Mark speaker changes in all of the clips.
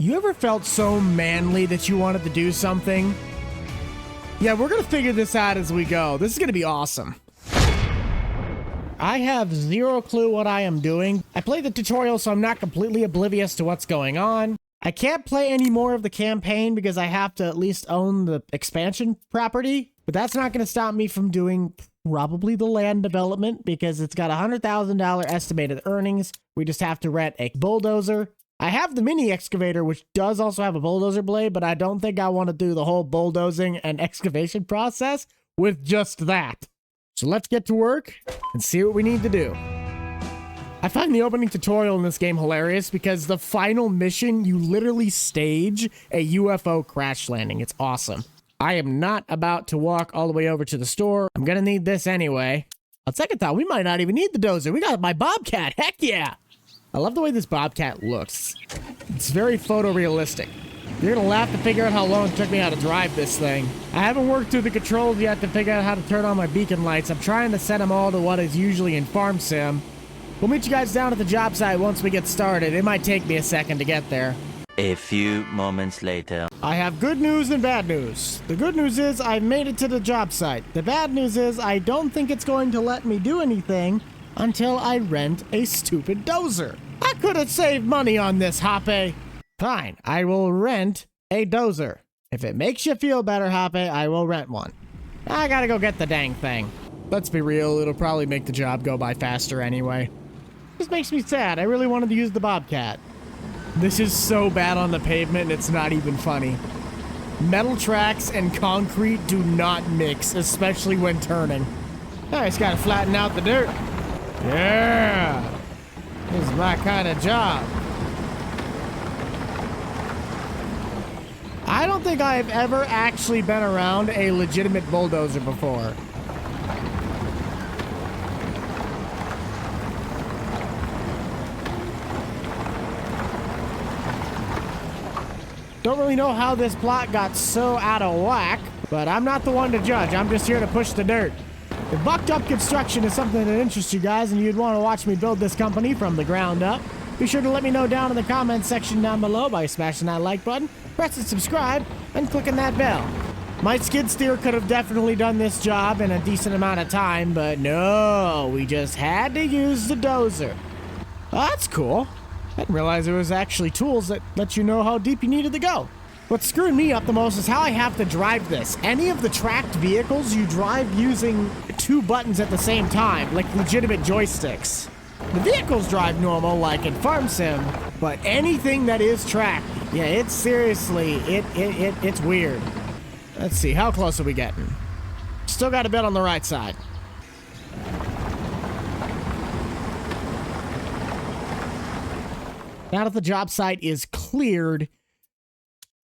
Speaker 1: You ever felt so manly that you wanted to do something? Yeah, we're gonna figure this out as we go. This is gonna be awesome. I have zero clue what I am doing. I played the tutorial, so I'm not completely oblivious to what's going on. I can't play any more of the campaign because I have to at least own the expansion property, but that's not gonna stop me from doing probably the land development because it's got $100,000 estimated earnings. We just have to rent a bulldozer. I have the mini excavator, which does also have a bulldozer blade, but I don't think I want to do the whole bulldozing and excavation process with just that. So let's get to work and see what we need to do. I find the opening tutorial in this game hilarious because the final mission, you literally stage a UFO crash landing. It's awesome. I am not about to walk all the way over to the store. I'm gonna need this anyway. On second thought, we might not even need the dozer. We got my Bobcat, heck yeah! I love the way this Bobcat looks. It's very photorealistic. You're gonna laugh to figure out how long it took me how to drive this thing. I haven't worked through the controls yet to figure out how to turn on my beacon lights. I'm trying to set them all to what is usually in Farm Sim. We'll meet you guys down at the job site once we get started. It might take me a second to get there.
Speaker 2: A few moments later.
Speaker 1: I have good news and bad news. The good news is I made it to the job site. The bad news is I don't think it's going to let me do anything until I rent a stupid dozer. I could have saved money on this, Hoppe. Fine, I will rent a dozer. If it makes you feel better, Hoppe, I will rent one. I gotta go get the dang thing. Let's be real, it'll probably make the job go by faster anyway. This makes me sad. I really wanted to use the Bobcat. This is so bad on the pavement, it's not even funny. Metal tracks and concrete do not mix, especially when turning. I just gotta flatten out the dirt. Yeah, this is my kind of job. I don't think I've ever actually been around a legitimate bulldozer before. Don't really know how this plot got so out of whack, but I'm not the one to judge. I'm just here to push the dirt. If BUCH'D UP Construction is something that interests you guys and you'd want to watch me build this company from the ground up, be sure to let me know down in the comments section down below by smashing that like button, pressing subscribe, and clicking that bell. My skid steer could have definitely done this job in a decent amount of time, but no, we just had to use the dozer. Oh, that's cool. I didn't realize there was actually tools that let you know how deep you needed to go. What's screwing me up the most is how I have to drive this. Any of the tracked vehicles, you drive using two buttons at the same time, like legitimate joysticks. The vehicles drive normal, like in Farm Sim, but anything that is tracked, yeah, it's seriously, it's weird. Let's see, how close are we getting? Still got a bit on the right side. Now that the job site is cleared,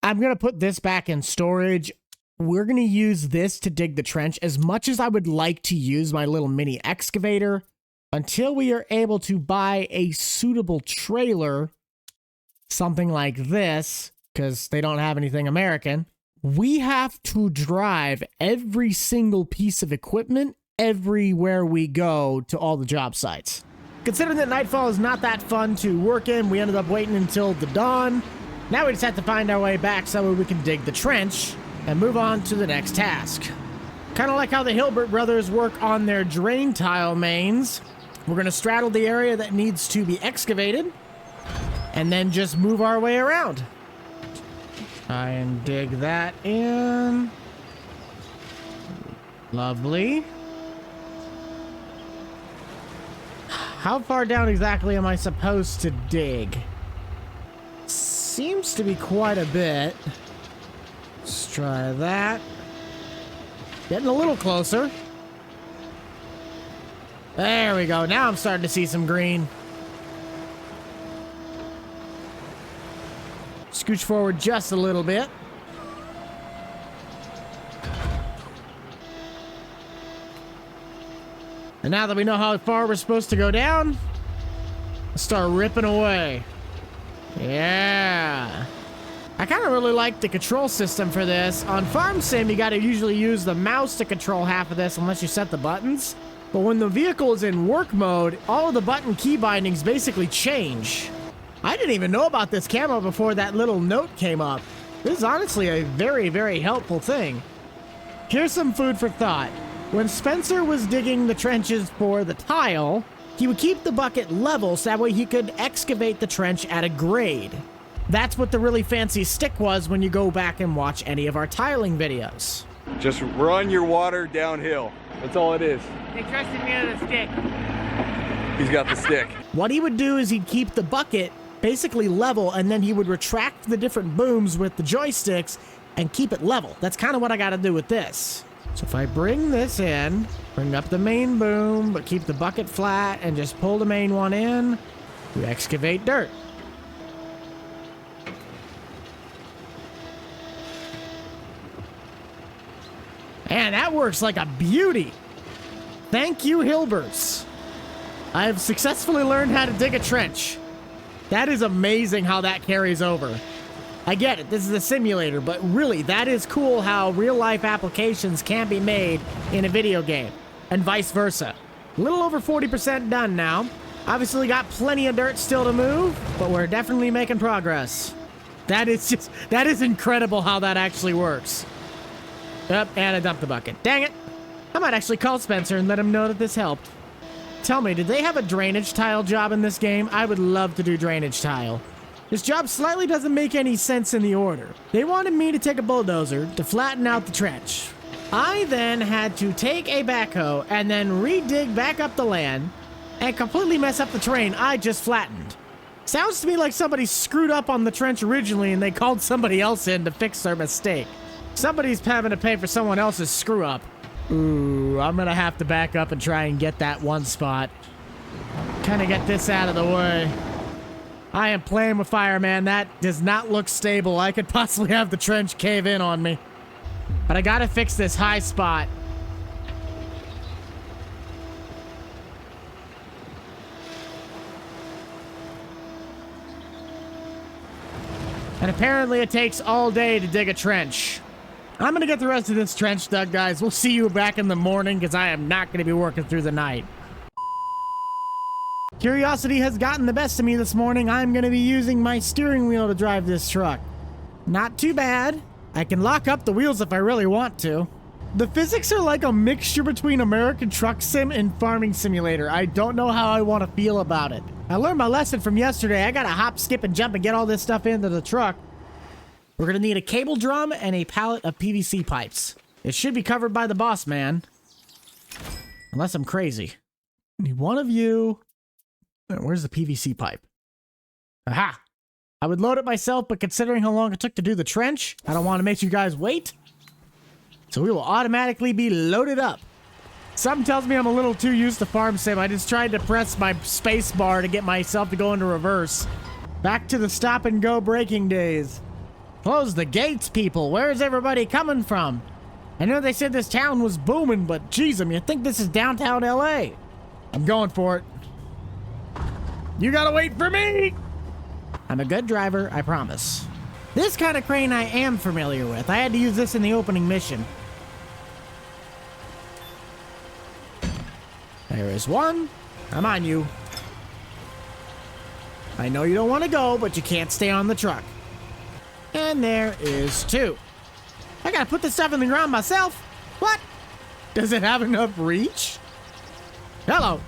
Speaker 1: I'm going to put this back in storage. We're going to use this to dig the trench as much as I would like to use my little mini excavator until we are able to buy a suitable trailer, something like this, because they don't have anything American. We have to drive every single piece of equipment everywhere we go to all the job sites. Considering that nightfall is not that fun to work in, we ended up waiting until the dawn. Now we just have to find our way back so we can dig the trench and move on to the next task. Kind of like how the Hilbert brothers work on their drain tile mains. We're going to straddle the area that needs to be excavated and then just move our way around. Try and dig that in. Lovely. How far down exactly am I supposed to dig? Seems to be quite a bit. Let's try that. Getting a little closer. There we go. Now I'm starting to see some green. Scooch forward just a little bit. And now that we know how far we're supposed to go down, let's start ripping away. Yeah. I kind of really like the control system for this. On Farm Sim, you got to usually use the mouse to control half of this unless you set the buttons. But when the vehicle is in work mode, all of the button key bindings basically change. I didn't even know about this camo before that little note came up. This is honestly a very, very helpful thing. Here's some food for thought. When Spencer was digging the trenches for the tile, he would keep the bucket level so that way he could excavate the trench at a grade. That's what the really fancy stick was when you go back and watch any of our tiling videos.
Speaker 3: Just run your water downhill. That's all it is.
Speaker 4: They trusted me with a stick.
Speaker 3: He's got the stick.
Speaker 1: What he would do is he'd keep the bucket basically level, and then he would retract the different booms with the joysticks and keep it level. That's kind of what I got to do with this. So if I bring this in, bring up the main boom, but keep the bucket flat and just pull the main one in, we excavate dirt. And that works like a beauty. Thank you, Hilberts. I have successfully learned how to dig a trench. That is amazing how that carries over. I get it, this is a simulator, but really, that is cool how real-life applications can be made in a video game, and vice versa. A little over 40% done now. Obviously got plenty of dirt still to move, but we're definitely making progress. That is incredible how that actually works. Yep, and I dumped the bucket. Dang it! I might actually call Spencer and let him know that this helped. Tell me, did they have a drainage tile job in this game? I would love to do drainage tile. This job slightly doesn't make any sense in the order. They wanted me to take a bulldozer to flatten out the trench. I then had to take a backhoe and then re-dig back up the land and completely mess up the terrain I just flattened. Sounds to me like somebody screwed up on the trench originally and they called somebody else in to fix their mistake. Somebody's having to pay for someone else's screw up. Ooh, I'm gonna have to back up and try and get that one spot. Kind of get this out of the way. I am playing with fire, man. That does not look stable. I could possibly have the trench cave in on me. But I gotta fix this high spot. And apparently it takes all day to dig a trench. I'm gonna get the rest of this trench dug, guys. We'll see you back in the morning, because I am not gonna be working through the night. Curiosity has gotten the best of me this morning. I'm gonna be using my steering wheel to drive this truck. Not too bad. I can lock up the wheels if I really want to. The physics are like a mixture between American Truck Sim and Farming Simulator. I don't know how I want to feel about it. I learned my lesson from yesterday. I gotta hop, skip, and jump and get all this stuff into the truck. We're gonna need a cable drum and a pallet of PVC pipes. It should be covered by the boss man. Unless I'm crazy. Need one of you. Where's the PVC pipe? Aha! I would load it myself, but considering how long it took to do the trench, I don't want to make you guys wait. So we will automatically be loaded up. Something tells me I'm a little too used to farm sim. I just tried to press my space bar to get myself to go into reverse. Back to the stop and go braking days. Close the gates, people. Where's everybody coming from? I know they said this town was booming, but geez, you think this is downtown LA. I'm going for it. You gotta wait for me! I'm a good driver, I promise. This kind of crane I am familiar with. I had to use this in the opening mission. There is one. I'm on you. I know you don't want to go, but you can't stay on the truck. And there is two. I gotta put this stuff in the ground myself. What? Does it have enough reach? Hello.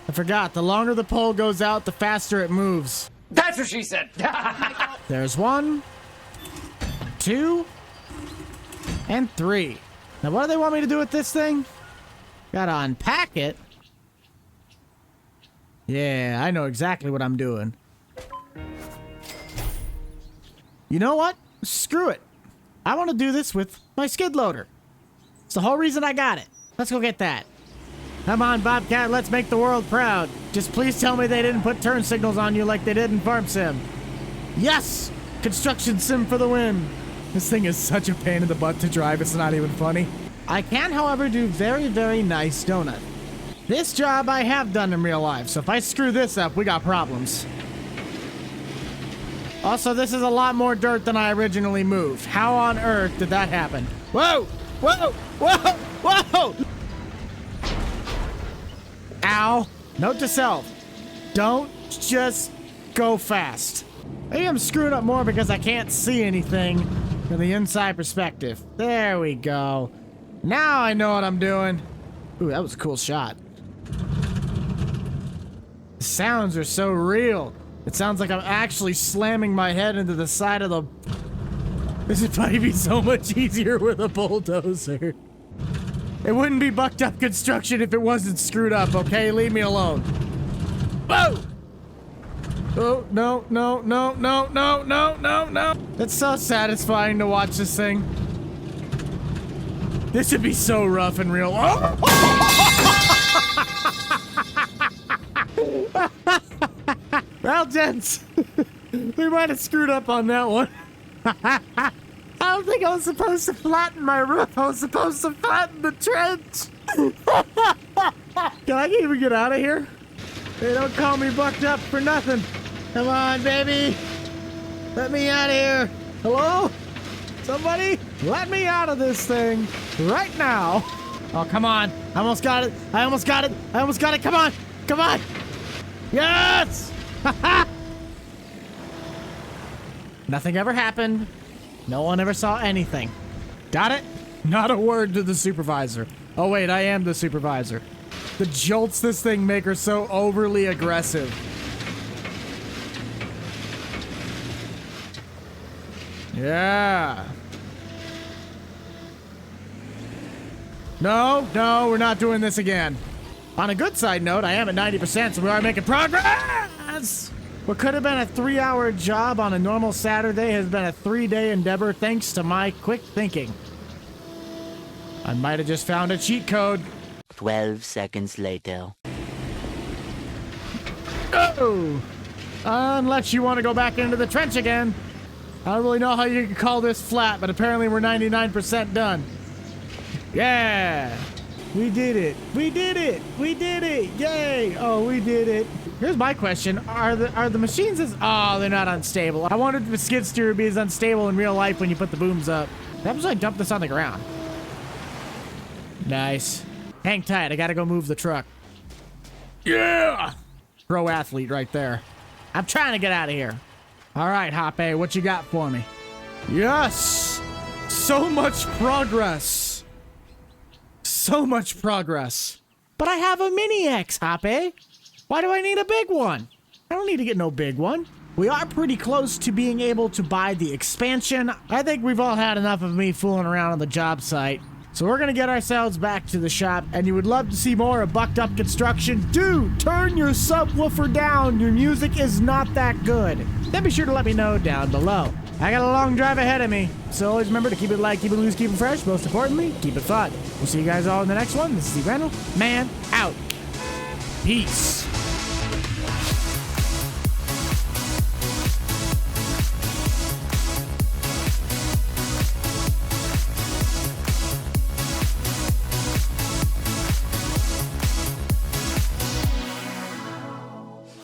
Speaker 1: I forgot, the longer the pole goes out, the faster it moves.
Speaker 4: That's what she said.
Speaker 1: There's 1, 2, and 3. Now what do they want me to do with this thing? Gotta unpack it. Yeah, I know exactly what I'm doing. You know what? Screw it. I want to do this with my skid loader. It's the whole reason I got it. Let's go get that. Come on, Bobcat, let's make the world proud. Just please tell me they didn't put turn signals on you like they did in Farm Sim. Yes! Construction Sim for the win. This thing is such a pain in the butt to drive, it's not even funny. I can, however, do very, very nice donut. This job I have done in real life, so if I screw this up, we got problems. Also, this is a lot more dirt than I originally moved. How on earth did that happen? Whoa! Whoa! Whoa! Whoa! Ow. Note to self. Don't just go fast. Maybe I'm screwing up more because I can't see anything from the inside perspective. There we go. Now I know what I'm doing. Ooh, that was a cool shot. The sounds are so real. It sounds like I'm actually slamming my head into the side of the... This would probably be so much easier with a bulldozer. It wouldn't be bucked up construction if it wasn't screwed up, okay? Leave me alone. Whoa! Oh, no, no, no, no, no, no, no, no. It's so satisfying to watch this thing. This would be so rough and real. Oh! Well, gents, we might have screwed up on that one. I don't think I was supposed to flatten my roof. I was supposed to flatten the trench. Can I even get out of here? They don't call me bucked up for nothing. Come on, baby. Let me out of here. Hello? Somebody? Let me out of this thing right now. Oh, come on. I almost got it. I almost got it. I almost got it. Come on. Come on. Yes! Nothing ever happened. No one ever saw anything. Got it? Not a word to the supervisor. Oh, wait, I am the supervisor. The jolts this thing make are so overly aggressive. Yeah. No, no, we're not doing this again. On a good side note, I am at 90%, so we are making progress! What could have been a 3-hour job on a normal Saturday has been a 3-day endeavor thanks to my quick thinking. I might have just found a cheat code.
Speaker 2: 12 seconds later.
Speaker 1: Oh! Unless you want to go back into the trench again. I don't really know how you can call this flat, but apparently we're 99% done. Yeah! We did it! We did it! We did it! Yay! Oh, we did it! Here's my question. Are the machines as... Oh, they're not unstable. I wondered if the skid steer would be as unstable in real life when you put the booms up. What happens when I dump this on the ground? Nice. Hang tight. I gotta go move the truck. Yeah! Pro athlete right there. I'm trying to get out of here. All right, Hoppe, what you got for me? Yes! So much progress. So much progress. But I have a Mini X, Hoppe. Why do I need a big one? I don't need to get no big one. We are pretty close to being able to buy the expansion. I think we've all had enough of me fooling around on the job site. So we're gonna get ourselves back to the shop, and you would love to see more of Bucked Up Construction. Dude, turn your subwoofer down. Your music is not that good. Then be sure to let me know down below. I got a long drive ahead of me, so always remember to keep it light, keep it loose, keep it fresh. Most importantly, keep it fun. We'll see you guys all in the next one. This is the Rental Man out. Peace.